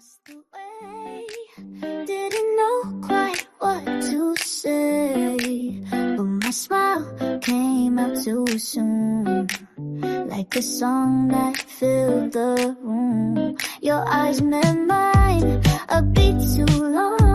lost the way. Didn't know quite what to say, but my smile came out too soon, like a song that filled the room. Your eyes met mine a beat too long.